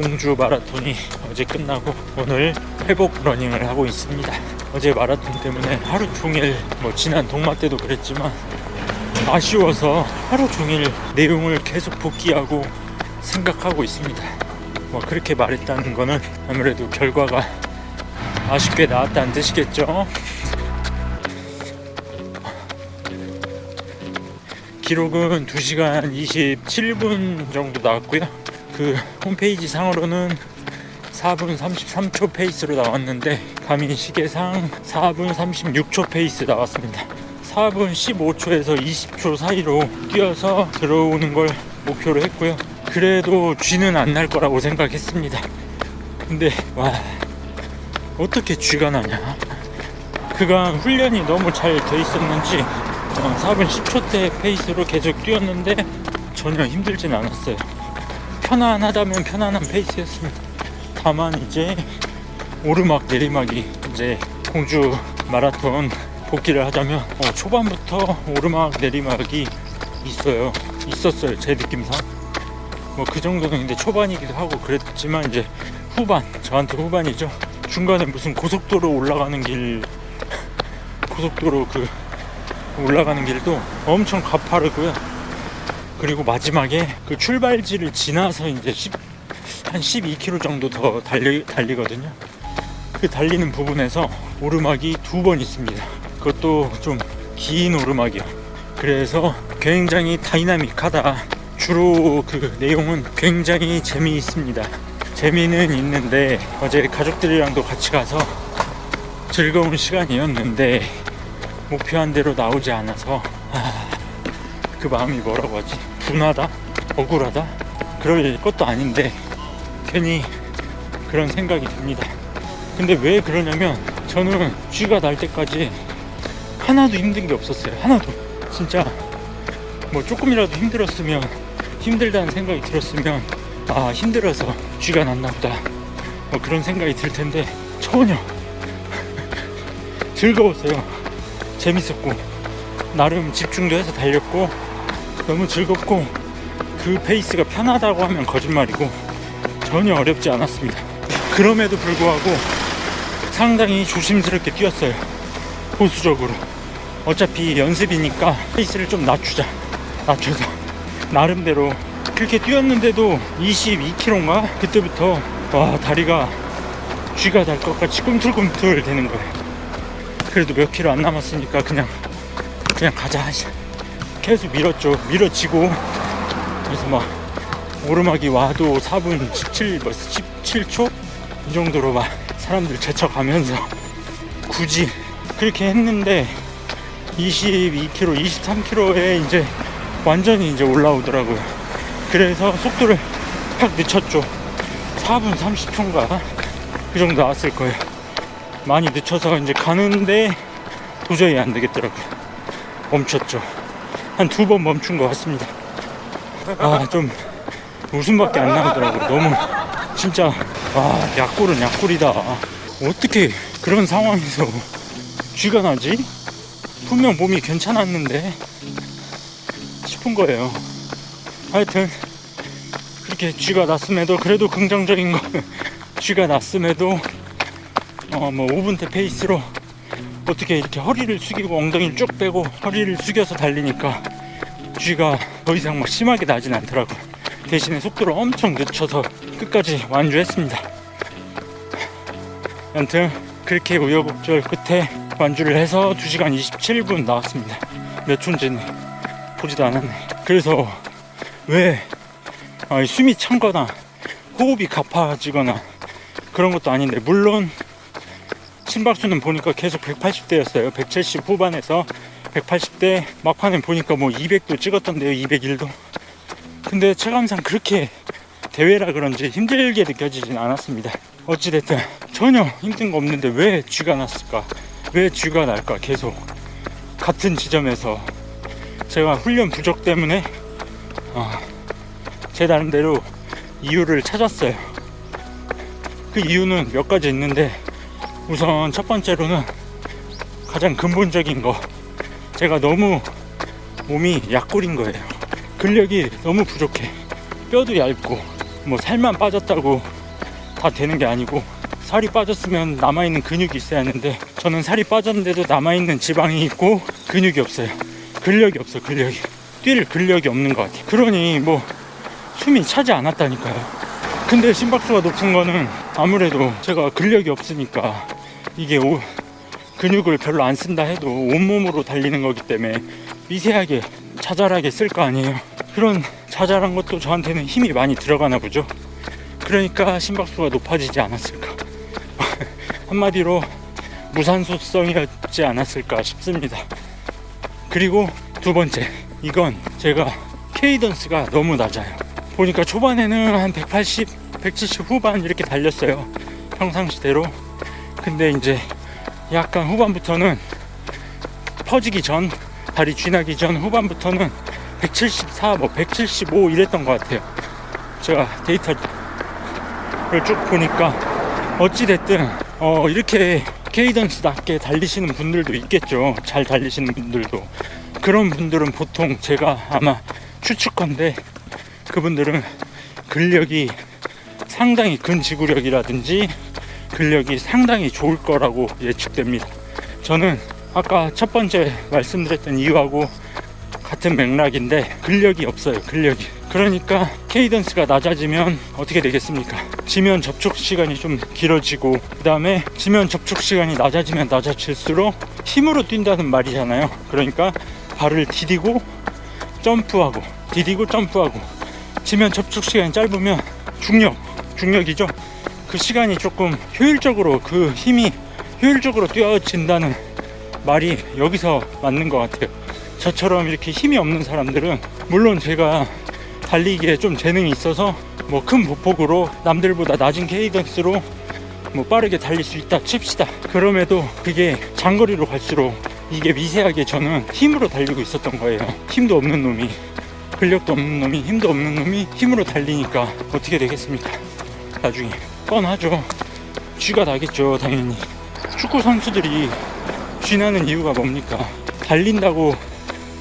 공주 마라톤이 어제 끝나고 오늘 회복 러닝을 하고 있습니다. 어제 마라톤 때문에 하루 종일 지난 동마 때도 그랬지만 아쉬워서 하루 종일 내용을 계속 복기하고 생각하고 있습니다. 그렇게 말했다는 거는 아무래도 결과가 아쉽게 나왔다는 뜻이겠죠. 기록은 2시간 27분 정도 나왔고요. 그 홈페이지 상으로는 4분 33초 페이스로 나왔는데 가민 시계상 4분 36초 페이스 나왔습니다. 4분 15초에서 20초 사이로 뛰어서 들어오는 걸 목표로 했고요. 그래도 쥐는 안 날 거라고 생각했습니다. 근데 어떻게 쥐가 나냐. 그간 훈련이 너무 잘 돼 있었는지 4분 10초대 페이스로 계속 뛰었는데 전혀 힘들진 않았어요. 편안하다면 편안한 페이스였습니다. 다만 이제 오르막 내리막이 이제 공주 마라톤 복귀를 하자면 초반부터 오르막 내리막이 있었어요. 제 느낌상 그 정도는 근데 초반이기도 하고 그랬지만 이제 저한테 후반이죠. 중간에 무슨 고속도로 올라가는 길도 엄청 가파르고요. 그리고 마지막에 그 출발지를 지나서 이제 한 12km 정도 더 달리거든요. 그 달리는 부분에서 오르막이 2번 있습니다. 그것도 좀 긴 오르막이요. 그래서 굉장히 다이나믹하다. 주로 그 내용은 굉장히 재미있습니다. 재미는 있는데 어제 가족들이랑도 같이 가서 즐거운 시간이었는데 목표한 대로 나오지 않아서 그 마음이 뭐라고 하지? 분하다? 억울하다? 그럴 것도 아닌데 괜히 그런 생각이 듭니다. 근데 왜 그러냐면 저는 쥐가 날 때까지 하나도 힘든 게 없었어요. 하나도. 진짜 조금이라도 힘들다는 생각이 들었으면 힘들어서 쥐가 났나 보다 그런 생각이 들 텐데 전혀 즐거웠어요. 재밌었고 나름 집중도 해서 달렸고 너무 즐겁고 그 페이스가 편하다고 하면 거짓말이고 전혀 어렵지 않았습니다. 그럼에도 불구하고 상당히 조심스럽게 뛰었어요. 보수적으로. 어차피 연습이니까 페이스를 좀 낮춰서 나름대로 그렇게 뛰었는데도 22km인가? 그때부터 다리가 쥐가 날 것 같이 꿈틀꿈틀 되는 거예요. 그래도 몇 킬로 안 남았으니까 그냥 가자. 계속 밀어지고 그래서 오르막이 와도 4분 17초? 이 정도로 사람들 제쳐가면서 굳이 그렇게 했는데 22km, 23km에 이제 완전히 이제 올라오더라고요. 그래서 속도를 확 늦췄죠. 4분 30초인가? 그 정도 나왔을 거예요. 많이 늦춰서 이제 가는데 도저히 안 되겠더라고요. 멈췄죠. 한 2번 멈춘 것 같습니다. 좀 웃음밖에 안 나오더라고요. 너무 진짜 약골은 약골이다. 어떻게 그런 상황에서 쥐가 나지? 분명 몸이 괜찮았는데 싶은 거예요. 하여튼 그렇게 쥐가 났음에도 그래도 긍정적인 거 쥐가 났음에도 5분대 페이스로 어떻게 이렇게 허리를 숙이고 엉덩이를 쭉 빼고 허리를 숙여서 달리니까 쥐가 더 이상 심하게 나진 않더라고요. 대신에 속도를 엄청 늦춰서 끝까지 완주했습니다. 아무튼 그렇게 우여곡절 끝에 완주를 해서 2시간 27분 나왔습니다. 몇 초인지는 보지도 않았네. 그래서 왜 숨이 찬거나 호흡이 가파지거나 그런 것도 아닌데, 물론 심박수는 보니까 계속 180대였어요 170 후반에서 180대 막판에 보니까 200도 찍었던데요. 201도. 근데 체감상 그렇게 대회라 그런지 힘들게 느껴지진 않았습니다. 어찌됐든 전혀 힘든 거 없는데 왜 쥐가 났을까? 왜 쥐가 날까? 계속 같은 지점에서 제가 훈련 부족 때문에 제 나름대로 이유를 찾았어요. 그 이유는 몇 가지 있는데, 우선 첫 번째로는 가장 근본적인 거, 제가 너무 몸이 약골인 거예요. 근력이 너무 부족해. 뼈도 얇고 살만 빠졌다고 다 되는 게 아니고, 살이 빠졌으면 남아있는 근육이 있어야 하는데 저는 살이 빠졌는데도 남아있는 지방이 있고 근육이 없어요. 근력이 없어. 근력이 뛸 근력이 없는 것 같아요. 그러니 뭐 숨이 차지 않았다니까요. 근데 심박수가 높은 거는 아무래도 제가 근력이 없으니까, 이게 근육을 별로 안 쓴다 해도 온몸으로 달리는 거기 때문에 미세하게 자잘하게 쓸 거 아니에요. 그런 자잘한 것도 저한테는 힘이 많이 들어가나 보죠. 그러니까 심박수가 높아지지 않았을까. 한마디로 무산소성이었지 않았을까 싶습니다. 그리고 두 번째, 이건 제가 케이던스가 너무 낮아요. 보니까 초반에는 한 180, 170 후반 이렇게 달렸어요, 평상시대로. 근데 이제 약간 후반부터는 퍼지기 전, 다리 쥐나기 전 후반부터는 174, 175 이랬던 것 같아요. 제가 데이터를 쭉 보니까 어찌됐든 이렇게 케이던스 낮게 달리시는 분들도 있겠죠. 잘 달리시는 분들도. 그런 분들은 보통 제가 아마 추측컨대 그분들은 근력이 상당히 근지구력이라든지 근력이 상당히 좋을 거라고 예측됩니다. 저는 아까 첫 번째 말씀드렸던 이유하고 같은 맥락인데 근력이 없어요. 근력이. 그러니까 케이던스가 낮아지면 어떻게 되겠습니까? 지면 접촉 시간이 좀 길어지고, 그 다음에 지면 접촉 시간이 낮아지면 낮아질수록 힘으로 뛴다는 말이잖아요. 그러니까 발을 디디고 점프하고 디디고 점프하고, 지면 접촉 시간이 짧으면 중력이죠. 그 시간이 조금 효율적으로, 그 힘이 효율적으로 뛰어진다는 말이 여기서 맞는 것 같아요. 저처럼 이렇게 힘이 없는 사람들은, 물론 제가 달리기에 좀 재능이 있어서 뭐 큰 보폭으로 남들보다 낮은 케이던스로 뭐 빠르게 달릴 수 있다 칩시다. 그럼에도 그게 장거리로 갈수록 이게 미세하게 저는 힘으로 달리고 있었던 거예요. 힘도 없는 놈이, 근력도 없는 놈이, 힘도 없는 놈이 힘으로 달리니까 어떻게 되겠습니까? 나중에 뻔하죠. 쥐가 나겠죠, 당연히. 축구 선수들이 쥐 나는 이유가 뭡니까? 달린다고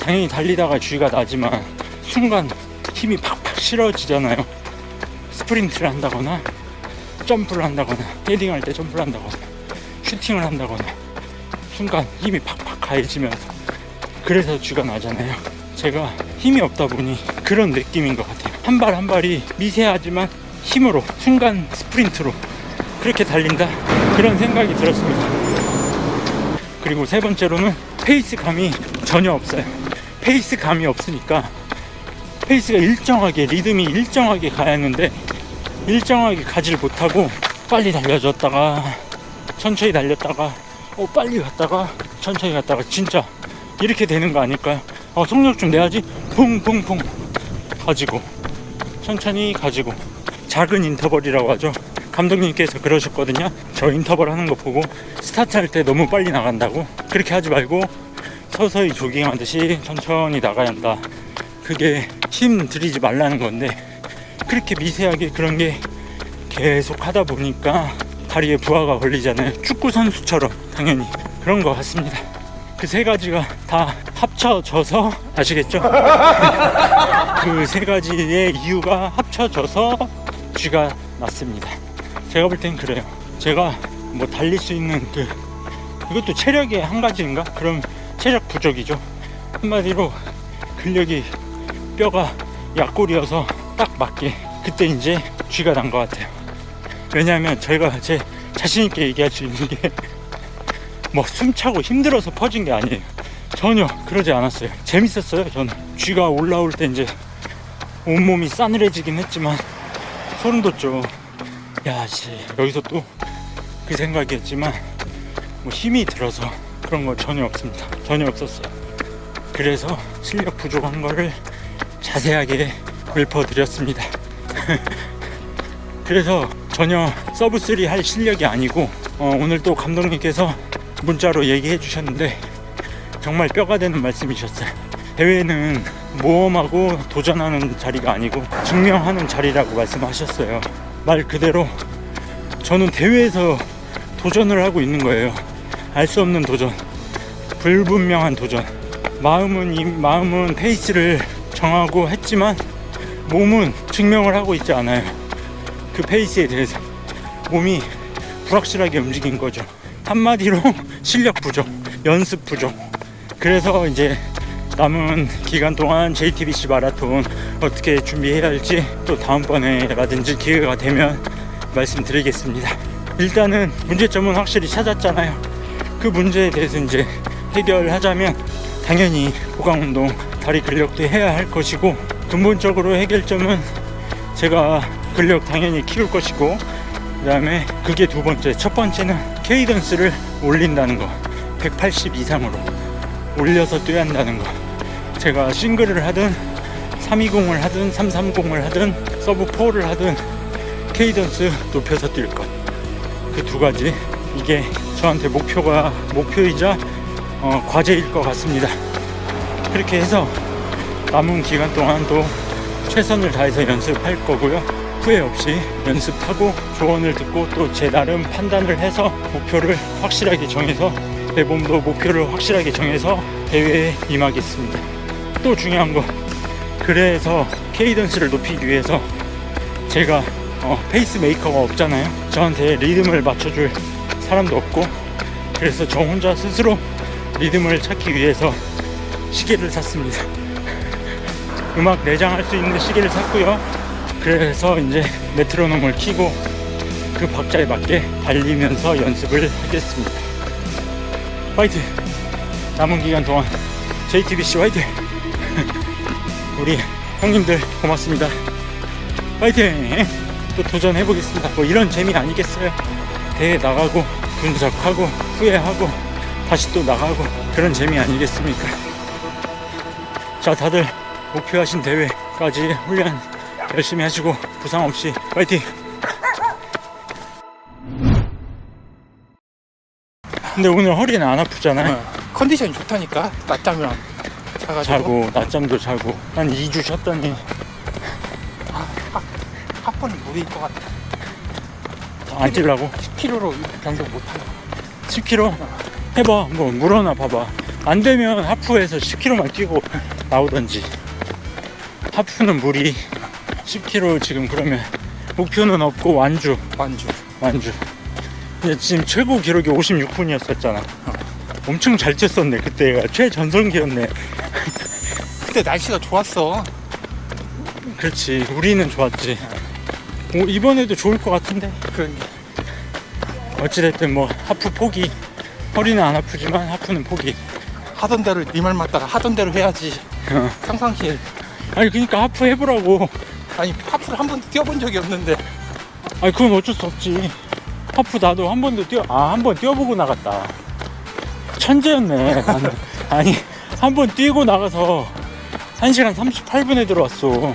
당연히 달리다가 쥐가 나지만 순간 힘이 팍팍 실어지잖아요. 스프린트를 한다거나 점프를 한다거나 헤딩할 때 점프를 한다거나 슈팅을 한다거나 순간 힘이 팍팍 가해지면서, 그래서 쥐가 나잖아요. 제가 힘이 없다 보니 그런 느낌인 것 같아요. 한 발 한 발이 미세하지만 힘으로, 순간 스프린트로 그렇게 달린다, 그런 생각이 들었습니다. 그리고 세 번째로는 페이스감이 전혀 없어요. 페이스감이 없으니까 페이스가 일정하게, 리듬이 일정하게 가야 하는데 일정하게 가지를 못하고 빨리 달려줬다가 천천히 달렸다가 빨리 갔다가 천천히 갔다가, 진짜 이렇게 되는 거 아닐까요? 속력 좀 내야지, 퐁퐁퐁 가지고 천천히 가지고. 작은 인터벌이라고 하죠. 감독님께서 그러셨거든요. 저 인터벌 하는 거 보고 스타트 할 때 너무 빨리 나간다고. 그렇게 하지 말고 서서히 조깅하듯이 천천히 나가야 한다. 그게 힘 들이지 말라는 건데, 그렇게 미세하게 그런 게 계속 하다 보니까 다리에 부하가 걸리잖아요. 축구 선수처럼. 당연히 그런 것 같습니다. 그 세 가지가 다 합쳐져서, 아시겠죠? 그 세 가지의 이유가 합쳐져서 쥐가 났습니다. 제가 볼 땐 그래요. 제가 뭐 달릴 수 있는 이것도 체력의 한 가지인가? 그럼 체력 부족이죠. 한마디로 근력이, 뼈가 약골이어서 딱 맞게, 그때 이제 쥐가 난 것 같아요. 왜냐하면 제가 제 자신있게 얘기할 수 있는 게 뭐 숨차고 힘들어서 퍼진 게 아니에요. 전혀 그러지 않았어요. 재밌었어요. 저는 쥐가 올라올 때 이제 온몸이 싸늘해지긴 했지만 소름 돋죠. 야씨, 여기서 또 그 생각이었지만 뭐 힘이 들어서 그런 거 전혀 없습니다. 전혀 없었어요. 그래서 실력 부족한 거를 자세하게 읊어드렸습니다. 그래서 전혀 서브3 할 실력이 아니고, 오늘 또 감독님께서 문자로 얘기해 주셨는데 정말 뼈가 되는 말씀이셨어요. 대회는 모험하고 도전하는 자리가 아니고 증명하는 자리라고 말씀하셨어요. 말 그대로 저는 대회에서 도전을 하고 있는 거예요. 알 수 없는 도전, 불분명한 도전. 마음은 페이스를 정하고 했지만 몸은 증명을 하고 있지 않아요. 그 페이스에 대해서. 몸이 불확실하게 움직인 거죠. 한마디로 실력 부족, 연습 부족. 그래서 이제 남은 기간 동안 JTBC 마라톤 어떻게 준비해야 할지 또 다음번에라든지 기회가 되면 말씀드리겠습니다. 일단은 문제점은 확실히 찾았잖아요. 그 문제에 대해서 이제 해결하자면 당연히 보강운동, 다리 근력도 해야 할 것이고, 근본적으로 해결점은 제가 근력 당연히 키울 것이고, 그 다음에 그게 두 번째, 첫 번째는 케이던스를 올린다는 거. 180 이상으로 올려서 뛰어야 한다는 거. 제가 싱글을 하든 320을 하든 330을 하든 서브 4를 하든 케이던스 높여서 뛸 것. 그 두 가지, 이게 저한테 목표이자 과제일 것 같습니다. 그렇게 해서 남은 기간 동안 또 최선을 다해서 연습할 거고요. 후회 없이 연습하고 조언을 듣고 또 제 나름 판단을 해서 목표를 확실하게 정해서, 내 몸도 목표를 확실하게 정해서 대회에 임하겠습니다. 또 중요한 거, 그래서 케이던스를 높이기 위해서 제가 페이스메이커가 없잖아요. 저한테 리듬을 맞춰줄 사람도 없고, 그래서 저 혼자 스스로 리듬을 찾기 위해서 시계를 샀습니다. 음악 내장할 수 있는 시계를 샀고요. 그래서 이제 메트로놈을 켜고 그 박자에 맞게 달리면서 연습을 하겠습니다. 화이팅! 남은 기간 동안 JTBC 화이팅! 우리 형님들 고맙습니다. 화이팅! 또 도전해보겠습니다. 뭐 이런 재미 아니겠어요? 대회 나가고 분석하고 후회하고 다시 또 나가고, 그런 재미 아니겠습니까? 자, 다들 목표하신 대회까지 훈련 열심히 하시고 부상 없이 화이팅! 근데 오늘 허리는 안 아프잖아요? 컨디션이 좋다니까. 낮잠이랑 자고 낮잠도 자고 한 2주 쉬었더니 하프는 무리일 것 같아. 안 뛰려고? 10kg로 변경 못하려. 10km? 해봐. 뭐 물어나 봐봐. 안 되면 하프에서 10km만 뛰고 나오던지. 하프는 무리. 10km 지금 그러면 목표는 없고 완주. 근데 지금 최고 기록이 56분이었었잖아. 엄청 잘 뛰었었네. 그때가 최전성기였네. 그때 날씨가 좋았어. 그렇지. 우리는 좋았지. 이번에도 좋을 것 같은데. 그러니까 어찌됐든 뭐 하프 포기. 허리는 안 아프지만 하프는 포기. 하던 대로, 네 말 맞다가 하던 대로 해야지. 평상시에. 아니 그러니까 하프 해보라고. 아니 하프를 한 번도 뛰어본 적이 없는데. 아니 그건 어쩔 수 없지. 하프 나도 한 번도 한 번 뛰어보고 나갔다. 천재였네. 나는. 아니 한 번 뛰고 나가서 1시간 38분에 들어왔어.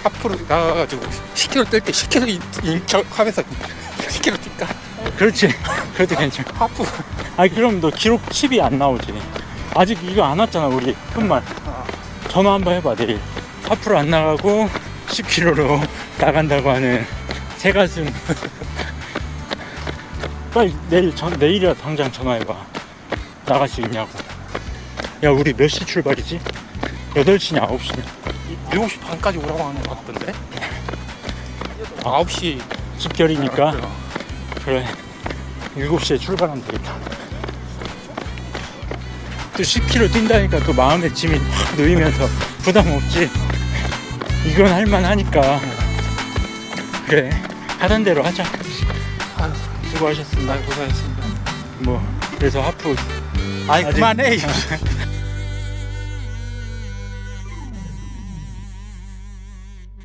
하프로 나가가지고 10km 뛸 때 10km 인척하면서 10km 뛸까? 그렇지. 그래도 괜찮아. 하프. 아니 그럼 너 기록 10이 안 나오지. 아직 이거 안 왔잖아 우리 끝말. 전화 한번 해봐 내일. 하프로 안 나가고 10km로 나간다고 하는 새가슴. 빨리 내일이라 당장 전화해봐. 나갈 수 있냐고. 야 우리 몇 시 출발이지? 8시냐 9시냐? 7시 반까지 오라고 하는 것 같던데? 9시 집결이니까. 그래 7시에 출발하면 되겠다. 또 10km 뛴다니까 또 마음의 짐이 확 놓이면서 부담 없지. 이건 할만하니까. 그래 하던 대로 하자. 아유, 수고하셨습니다. 고생했습니다. 뭐 그래서 하프 아이 아직- 그만해.